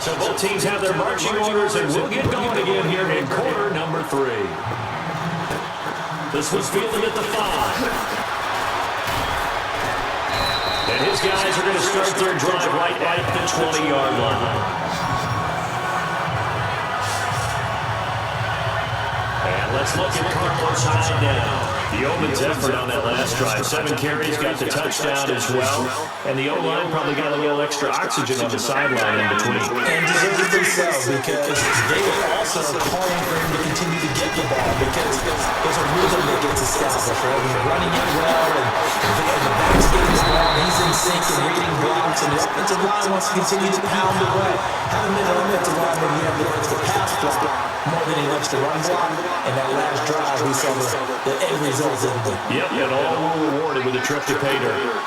So both teams have their marching orders, and we'll get going again here in quarter number 3. This was fielded at the 5. And his guys are going to start their drive right at the 20-yard line. And let's look at Carlos Hyde now. The Omen's effort on that last drive. 7 carries, got the touchdown as well. And the O-line probably got a little extra oxygen on the sideline in between. And deservedly so, because they were also calling for him to continue to get the ball, because there's a rhythm that gets established, right? When you're running it well, and the back's getting the ball, he's in sync and reading blocks, and the offensive line wants to continue to pound away. Haven't been an offensive line when he likes the pass block more than he likes the run block. And that last drive, we saw the end result in the... Yep, and all rewarded with a trip to pay dirt.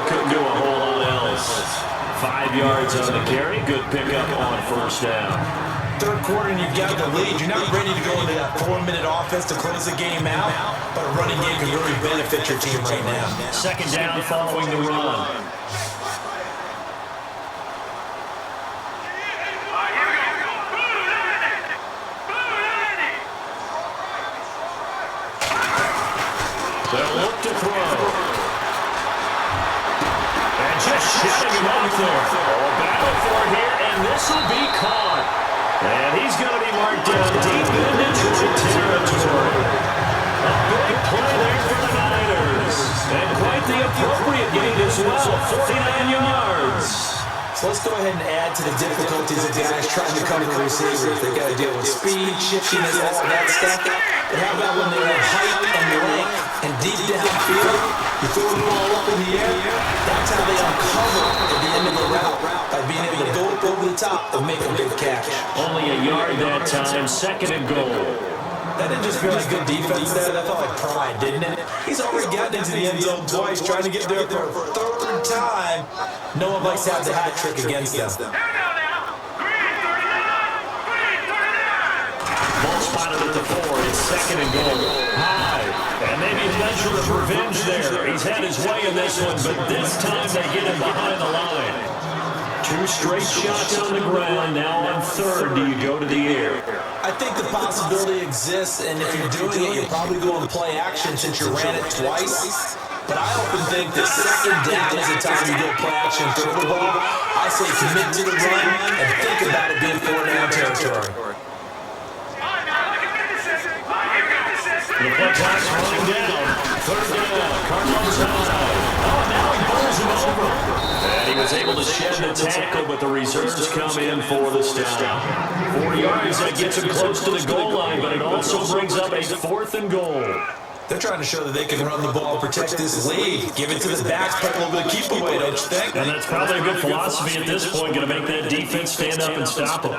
Couldn't do a whole lot else. 5 yards on the carry. Good pickup on first down. Third quarter and you've got the lead. You're not ready to go into that 4-minute offense to close the game out, but a running game can really benefit your team right now. Second down following the run. They'll look to throw. Just shutting him up there. Battle for it here, and this will be caught. And he's going to be marked down deep into Detroit territory. A big play there for the Niners. And quite the appropriate gain as well, 49 yards. So let's go ahead and add to the difficulties of guys trying to cover receivers. They got to deal with speed, shiftiness, all that stuff. But how about when they have height and length and deep downfield? You throw the ball up in the air. That's how they uncover at the end of the route, by being able to go up over the top and make a big catch. Only a yard that time, second and goal. That didn't just feel like good defense there. That felt like pride, didn't it? He's already gotten into the end zone twice, trying to get there for a third time. No one likes to have the hat trick against them. Ball spotted at the 4. It's second and goal. High. And maybe a measure of revenge there. He's had his way in this one, but this time they get him behind the line. 2 straight shots on the ground. Now on third, do you go to the air? I think the possibility exists, and if you're doing it, you're probably going to play action since you ran it twice. But I often think that second down is the time you go play action through the ball. I say commit to the run and think about it being 4-down territory. The play clock's running down. Third down. Carlos Hyde. Oh, now he bowls him over. And he was able to shed the tackle, but the reserves come in for the stop. 4 yards, that gets him close to the goal line, but it also brings up a 4th and goal. They're trying to show that they can run the ball, protect this lead, give it to the backs, put a little bit of keep away, don't you think? And that's probably a good philosophy at this point, going to make that defense stand up and stop them.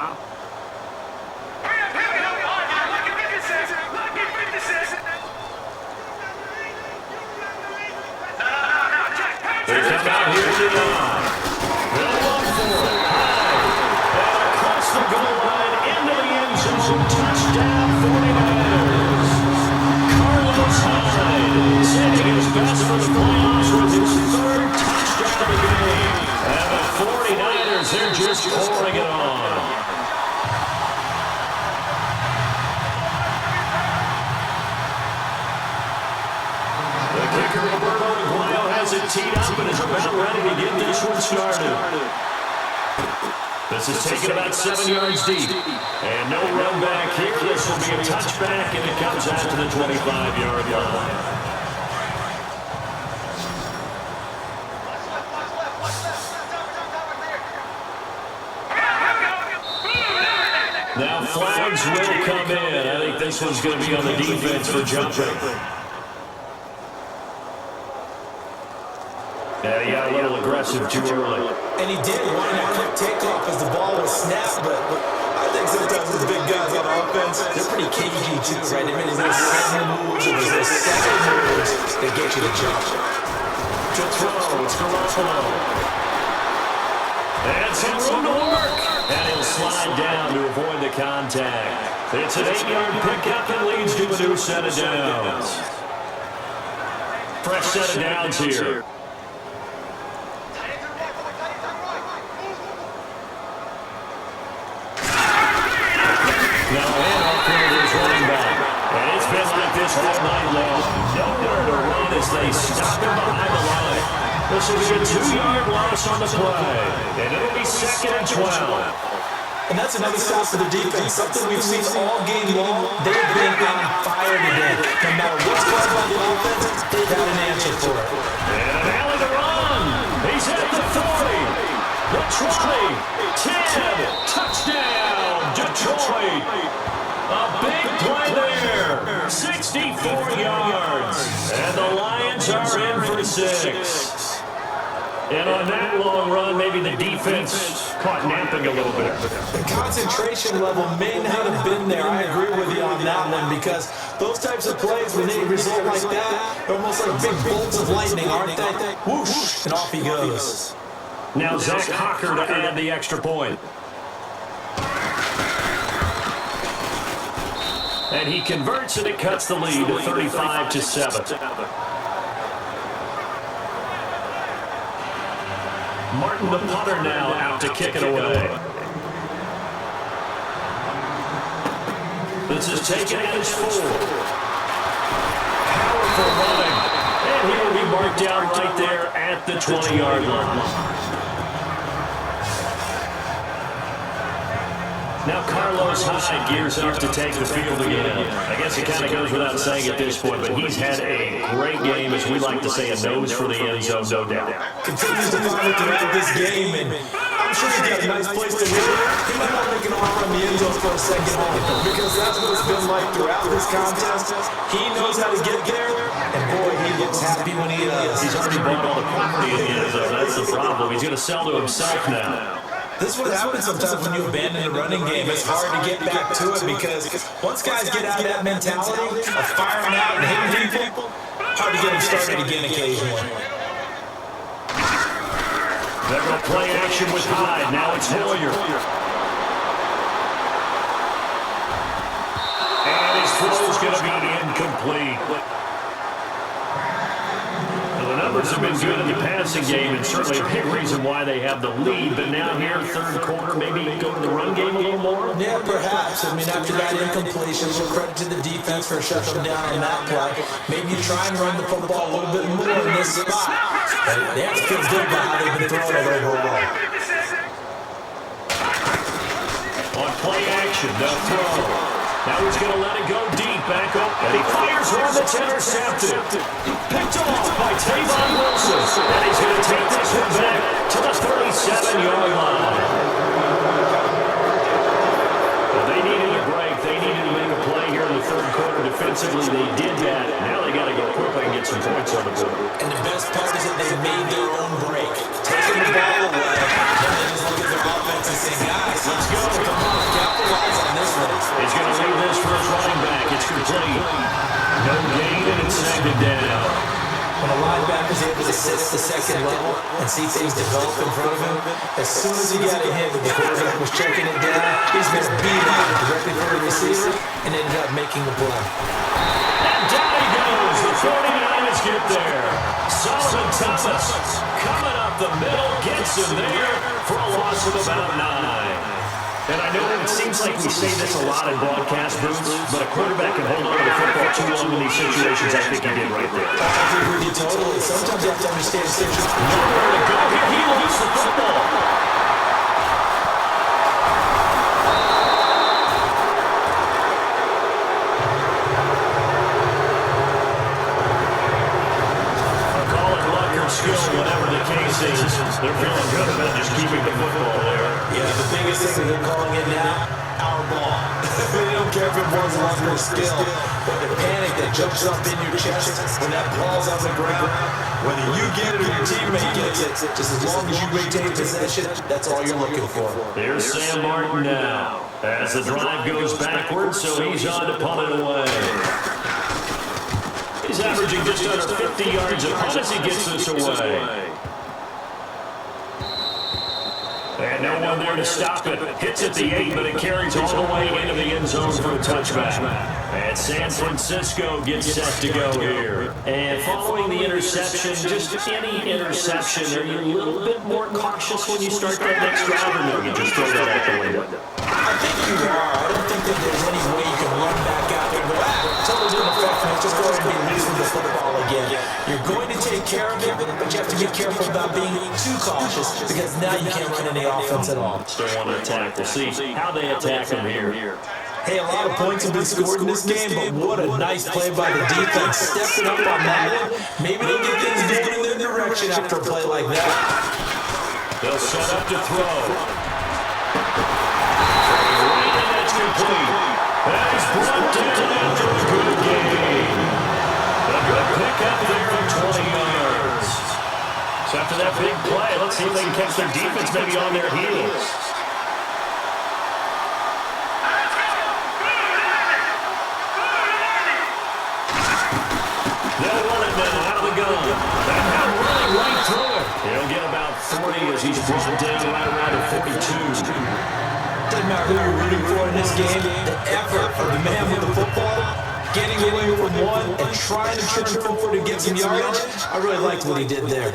They come out here to the line. They'll run for it. High. And across the goal line into the end zone. Touchdown 49ers. Carlos Hyde setting his best for the playoffs with his 3rd touchdown of the game. And the 49ers, they're just pouring it on. The kicker, Roberto Aguayo, has it teed up and is about ready to get this one started. This is taken about 7 yards deep. And no run back here. This will be a touchback, and it comes out to the 25-yard line. Now flags will come in. I think this one's going to be on the defense for jumping. Yeah, he got a little aggressive too early. And he did want a quick takeoff as the ball was snapped, but I think sometimes those big guys on offense, they're pretty cagey too, right? They made those sudden moves or those second moves that get you the jump. To throw, it's Garoppolo. And some room to work. And he'll slide down to avoid the contact. It's an 8-yard pickup and leads to a new set of downs. Fresh set of downs here. Now in off his running back. And it's been like this all night long. Nowhere to run as they stop him behind the line. This will be a 2-yard loss on the play. And it'll be 2nd and 12. And that's another stop for the defense, something we've seen all game long. They've been on fire today. No matter what's going on the offense, they've had an answer for it. And an alley to run. He's at the 40, the 20, 10, touchdown, Detroit. A big play there, 64 yards. And the Lions are in for 6. And on that long run, maybe the defense caught napping a little bit. The concentration level may not have been there. I agree with you on that one because those types of plays, when they result like that, they're almost like big bolts of lightning, aren't they? Whoosh, and off he goes. Now Zach Hocker to add the extra point. And he converts and it cuts the lead to 35-7. Martin the punter now out to kick it away. This is taken as 4. Powerful running. And he will be marked down right there at the 20-yard line. Now Carlos Hyde gears up to take the field again. I guess it kind of goes without saying at this point, but he's had a great game, as we like to say, a nose for the end zone, no doubt. Continues to find it throughout this game, and I'm sure he's got a nice place to live. He might not make an arm on the end zone for a second home, because that's what it's been like throughout this contest. He knows how to get there, and boy, he looks happy when he does. He's already bought all the property in the end zone. That's the problem. He's going to sell to himself now. This is what happens sometimes when you abandon a running game. It's hard to get back to it because once guys get out of that mentality of firing out and hitting people, hard to get them started again occasionally. They're going to play action with Hyde. Now it's Hilliard. And his throw is going to be incomplete. The numbers have been good in the passing game, and certainly a big reason why they have the lead. But now here, third quarter, maybe go to the run game a little more? Yeah, perhaps. I mean, after that incompletion, we'll credit to the defense for shutting them down on that play. Maybe you try and run the football a little bit more in this spot. But they have to feel good about how they've been throwing it overall. On play action, the throw. Now he's going to let it go deep, back up, and he fires one that's intercepted. Picked off by Tavon Wilson, and he's going to take this one back to the 37-yard line. Well, they needed a break. They needed to make a play here in the third quarter defensively. They did that. Now they got to go quickly and get some points on the board. And the best part is that they made their own break. Taking the ball away, then they just look at their offense and say, guys, let's go. Come on, capitalize on this one. He's going to leave this for his running back. It's complete. No gain, and it's second down. When a linebacker is able to sit at the second level and see things develop in front of him, as soon as he got a hit with the quarterback was checking it down, he's going to beat it directly for the receiver and ended up making the play. And down he goes. The 49ers get there. Solomon Thomas coming up the middle, gets him there for a loss of about 9. And I know it seems like we say this a lot in broadcast booths, but a quarterback can hold on to the football too long in these situations. I think he did right there. I agree with you totally. Sometimes you have to understand the situation. Nowhere to go here. He lost the football. I'll call it luck or skill, whatever the case is. They're feeling good about just keeping the football there. Yeah, the biggest thing that they're calling it now, our ball. They don't care if it was luck or skill, but the panic that jumps up in your chest when that ball's on the ground, whether you get it or your teammate gets it, just as long as you retain possession, that's all you're looking for. Here's Sam Martin now, as the drive goes backwards, so he's on to punt it away. He's averaging just under 50 yards a punt as he gets this away. And no one there there to stop it. Hits at the 8, but it carries all the way into the end zone for a touchback. And San Francisco gets set to go here. And following the interception, just any interception, are you a little bit more cautious when you start that next drive, or no, you just throw that out the window? I think you are. I don't think that there's any way you can run back out there and go, something's in effect, man. Just go ahead and be releasing the football again. You're going to take care of it, but you have to be careful about being too cautious because now you can't run any offense at all. Still want to attack. We'll see how they attack him here. Hey, a lot of points have been scored in this game, but what a nice play by the defense. Stepping up on that one. Maybe they'll get things going in their direction after a play like that. They'll set up to throw. Right, and that's complete. That is brought down after a good game. A good pickup there of 20 yards. So after that big play, let's see if they can catch their defense maybe on their heels. They'll run it now out of the gun. And now running right through it. He'll get about 40 as he's brought down right around at 42. Doesn't matter who you're rooting for in this game, the effort of the man with the football, getting away from one and trying to turn forward and get some yardage, I really liked what he did there.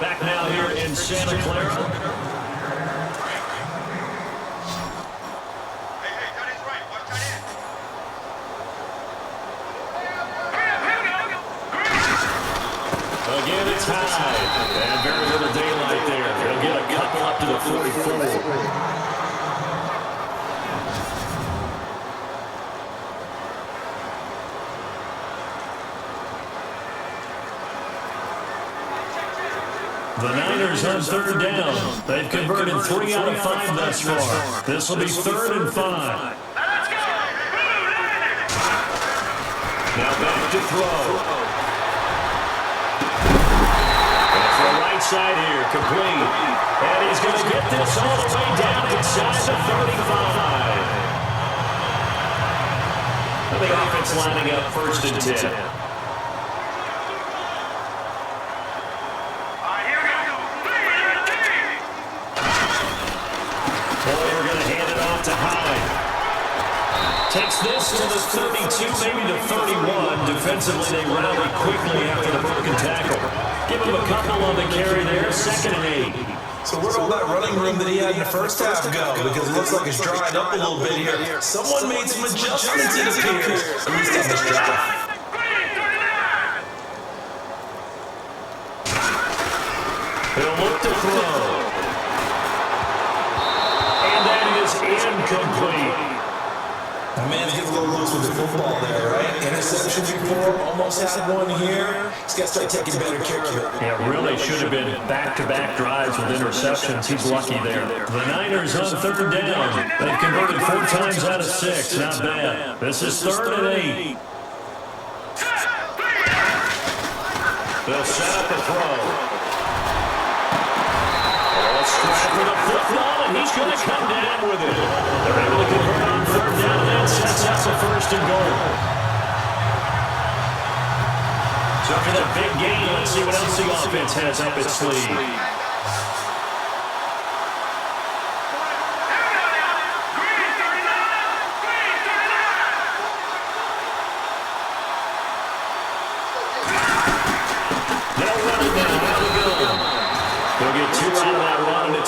Back now here in Santa Clara. Again, it's high. And very little daylight there. They'll get a couple up to the 44. The Niners on third down. They've converted 3 out of 5 thus far. This will be 3rd and 5. Now back to throw. Side here, complete. And he's going to get this all the way down inside the 35. The offense lining up 1st and 10. Boy, we're going to hand it off to Hyde. Takes this to the 32, maybe the 31. Defensively, they rally quickly after the broken tackle. Give him a couple on the carry there, 2nd and 8. So where'd all that running room that he had in the first half go? Because it looks like it's drying up a little bit here. Someone made some adjustments, it appears, at least on this drive. He'll look to throw. And that is incomplete. The man's getting a little loose with the football there, right? Interception before, almost had one here. He's got to start taking better care of it. Yeah, really should have been back-to-back drives with interceptions. He's lucky there. The Niners on 3rd down. They've converted 4 times out of 6. Not bad. This is 3rd and 8. They'll set up a throw. For the football, and he's going to come down with it. They're able to convert on 3rd down, and that sets up the 1st and goal. So after that big game, let's see what else the offense has up its sleeve.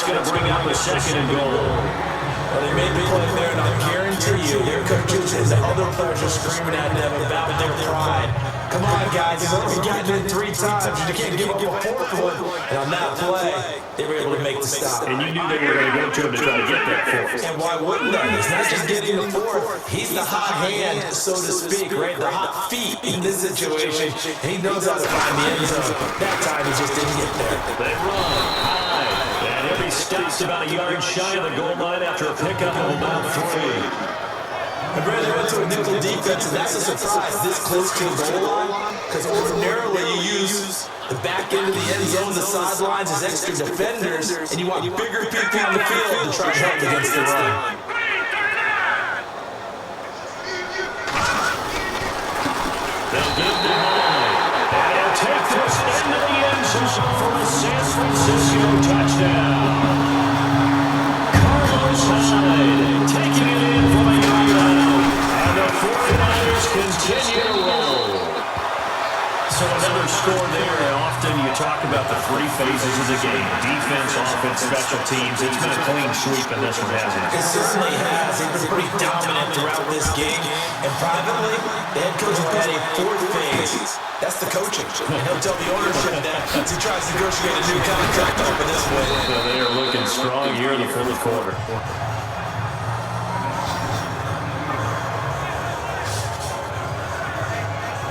Going to bring up a 2nd and goal. Well, they made the play there, and I guarantee you, their coaches and the other players are screaming at them about their pride. Come on, guys, you've only gotten in 3 times. You can't give up a 4th one. And on that play, they were able to make the stop. And you knew they were going to go to him to try to get that 4th. And why wouldn't they? He's not just getting the 4th. He's the hot hand, so to speak, right? The hot feet in this situation. He knows how to find the end zone. That time, he just didn't get there. They run. He stops about a yard shy of the goal line after a pickup of about 3. And Brandon went to a nickel defense, and that's a surprise this close to the goal line, because ordinarily you use the back end of the end zone, the sidelines as extra defenders, and you want bigger people on the field to try to help against the run. talk about the three phases of the game. Defense, offense, special teams. It's been a clean sweep in this one, hasn't it? It certainly has. They've been pretty dominant throughout this game. And privately, the head coach has had a fourth phase. That's the coaching. And he'll tell the ownership that as he tries to negotiate a new contract over this way. So they are looking strong here in the fourth quarter.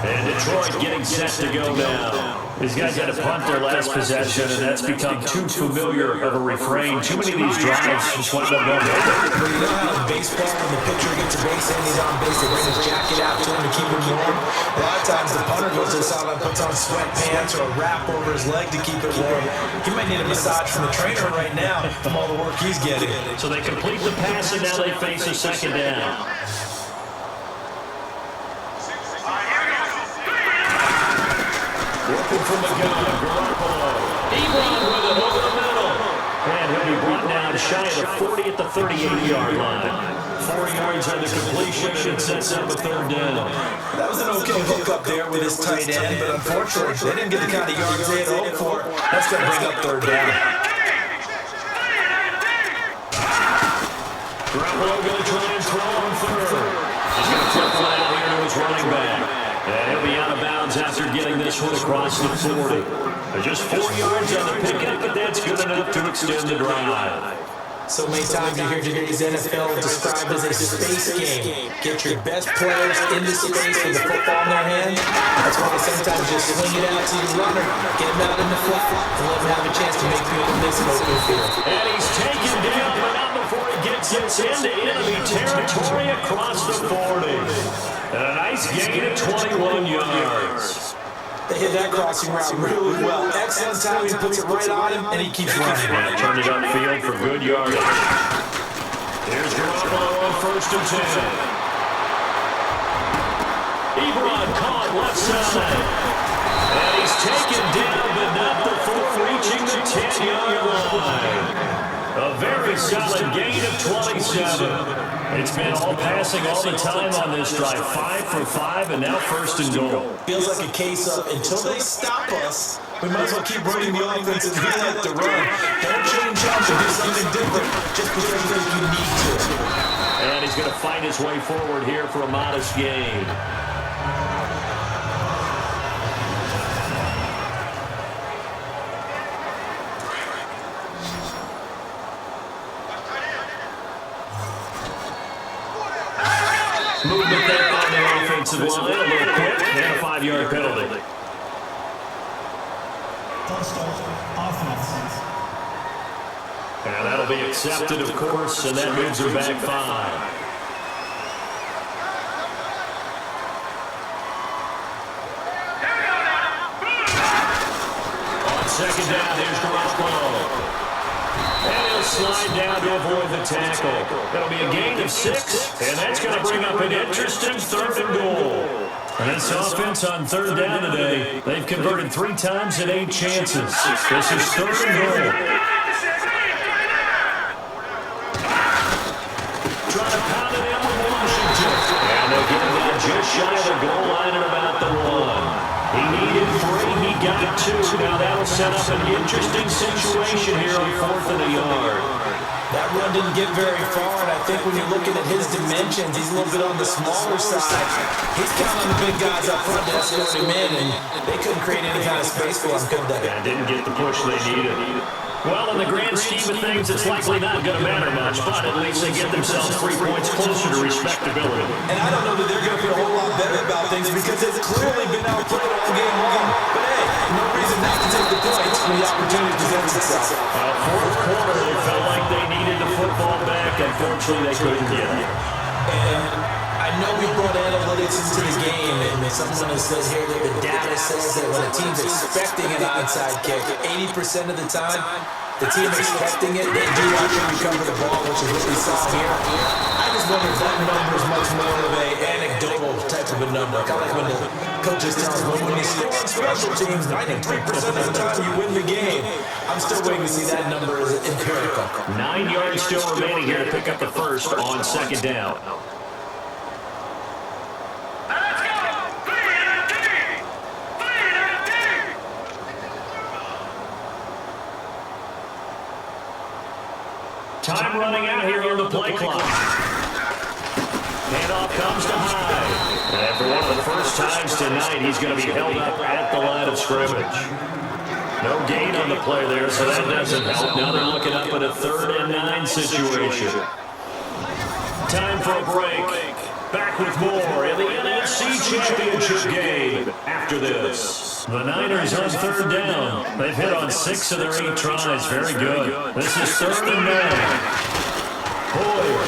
And Detroit getting set to go now. These guys had to punt their last possession, and that's become too familiar of a refrain. Too many of these drives just wind up going over. But you know how in baseball, when the pitcher gets a base and he's on base, they bring his jacket out to him to keep him warm. A lot of times the punter goes to the sideline, puts on sweatpants or a wrap over his leg to keep it warm. He might need a massage from the trainer right now from all the work he's getting. So they complete the pass, and now they face a second down. Working from the gun, Garoppolo. Ebron with it over the middle. And he'll be brought down shy of the 40 at the 38-yard line. 4 yards on the completion, and it sets up a third down. That was an okay hook up there with his tight end, but unfortunately, they didn't get the kind of yards they had hoped for. That's going to bring up third down. Garoppolo going to try and throw on third. He's going to flip flat here to his running back. And he'll be out of bounds after getting this one across the 40. Just 4 yards on the pickup, but that's good enough to extend the drive. So many times you hear today's NFL described as a space game. Get your best players into space with the football in their hand. That's why sometimes just swing it out to your runner, get him out in the flat, and let him have a chance to make people miss an open field. And he's taken down, but not before he gets into enemy territory across the 40. And a nice gain of 21 yards. They hit that crossing route really well. Excellent time. He puts it right on him, and he keeps running. And turned it upfield for good yardage. Here's Garoppolo on 1st and 10. Ebron caught left side. And he's taken down, but not before reaching the 10-yard line. A very solid gain of 27. It's been all passing all the time on this drive. 5 for 5, and now 1st and goal. Feels like a case of until they stop us, we might as well keep running the offense and we like to run. Don't change up and do something different just because you think you need to. And he's going to find his way forward here for a modest gain. Movement there on the offensive line, a little quick, and a 5-yard penalty. And that'll be accepted, of course, and that moves him back 5. On second down, here's Garoppolo. And he'll slide down to avoid the tackle. That'll be a gain of 6, and that's going to bring up an interesting 3rd and goal. And this offense on 3rd down today, they've converted 3 times in 8 chances. This is 3rd and goal. Trying to pound it in with Washington. And they'll get him down just shy of the goal line at about the 1. He needed 3, he got 2. Now that'll set up an interesting situation here on 4th and a yard. That run didn't get very far, and I think when you're looking at his dimensions, he's a little bit on the smaller side. He's counting on the big guys up front to escort him in, and they couldn't create any kind of space for him, could they? And didn't get the push they needed. Well, in the grand scheme of things, it's likely not going to matter much, but at least they get themselves 3 points closer to respectability. And I don't know that they're going to feel a whole lot better about things because they've clearly been outplayed all game long. But hey, no reason not to take the points when the opportunity presents itself. Fourth quarter, they felt like they needed the football back. Unfortunately, they couldn't get it. And I know we brought analytics into the game, and someone has said here that the data says that when a team's expecting an onside kick, 80% of the time, the team expecting it, they do actually recover the ball, which is what we saw here. I just wonder if that number is much more of an anecdotal type of a number. Kind of like when the coaches tell us, well, when you score on special teams, 93% of the time you win the game. I'm still waiting to see that number as empirical. 9 yards still remaining here to pick up the first on second down. Time running out here on the play clock. Handoff comes to Hyde. And for one of the first times tonight, he's going to be held up at the line of scrimmage. No gain on the play there, so that doesn't help. Now they're looking up at a 3rd and 9 situation. Time for a break. Back with more in the NFC Championship game after this. The Niners on 3rd down. They've hit on 6 of their 8 tries. Very good. This is 3rd and 9. Hoyer.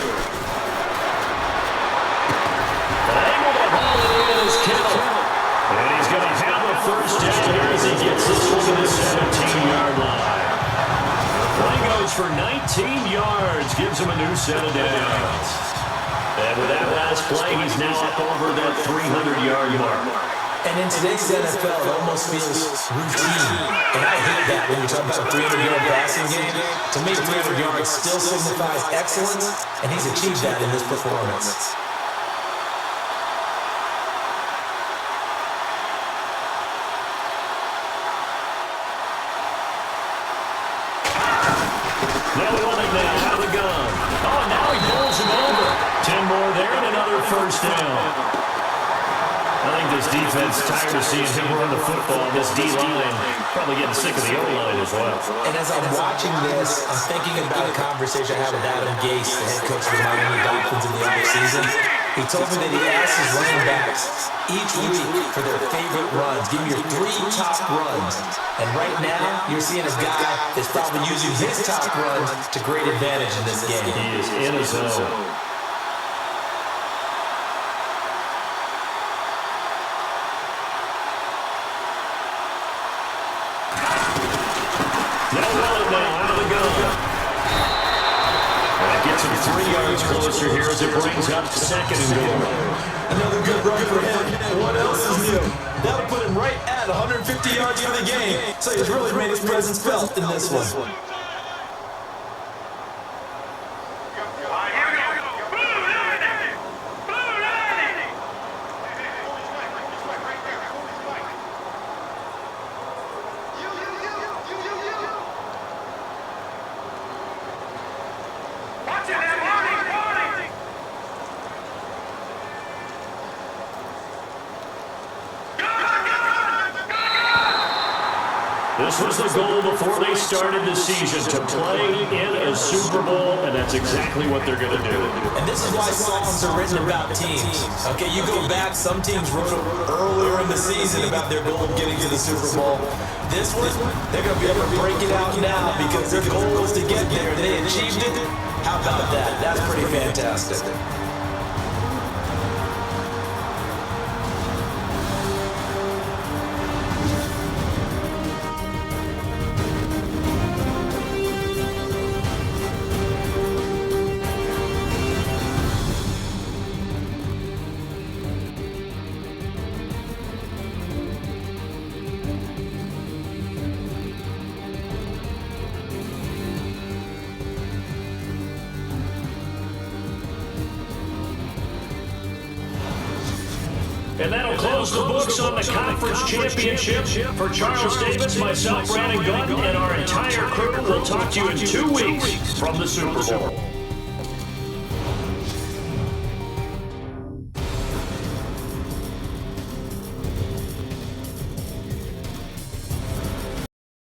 Able to haul it in is Kittle. And he's going to have a first down here as he gets this one to the 17-yard line. The play goes for 19 yards. Gives him a new set of downs. And with that last play, he's now up over that 300-yard mark. And in today's NFL, it almost feels routine. And I hate that when you're talking about a 300-yard passing game. To me, 300 yards still signifies excellence, and he's achieved that in this performance. Now we want it now out of the gun. Oh, now he pulls him over. 10 more there and another first down. I think this defense tired of seeing him run the football. This D-line probably getting sick of the O-line as well. And as I'm watching this, I'm thinking about a conversation I had with Adam Gase, the head coach of the Miami Dolphins in the offseason. He told me that he asked his running backs each week for their favorite runs. Give me your 3 top runs. And right now, you're seeing a guy that's probably using his top runs to great advantage in this game. He is in his zone. Closer here as it brings up 2nd and goal. Another good run for him. And what else is new? That'll put him right at 150 yards for the game. So he's really made his presence felt in this one. This was the goal before they started the season, to play in a Super Bowl, and that's exactly what they're going to do. And this is why songs are written about teams. Okay, you go back, some teams wrote earlier in the season about their goal of getting to the Super Bowl. This one, they're going to be able to break it out now because their goal was to get there, and they achieved it. How about that? That's pretty fantastic. And that'll close the books on the conference championship. For Charles Davis, myself, Brandon Gunn, and our entire crew, we'll talk to you in 2 weeks from the Super Bowl.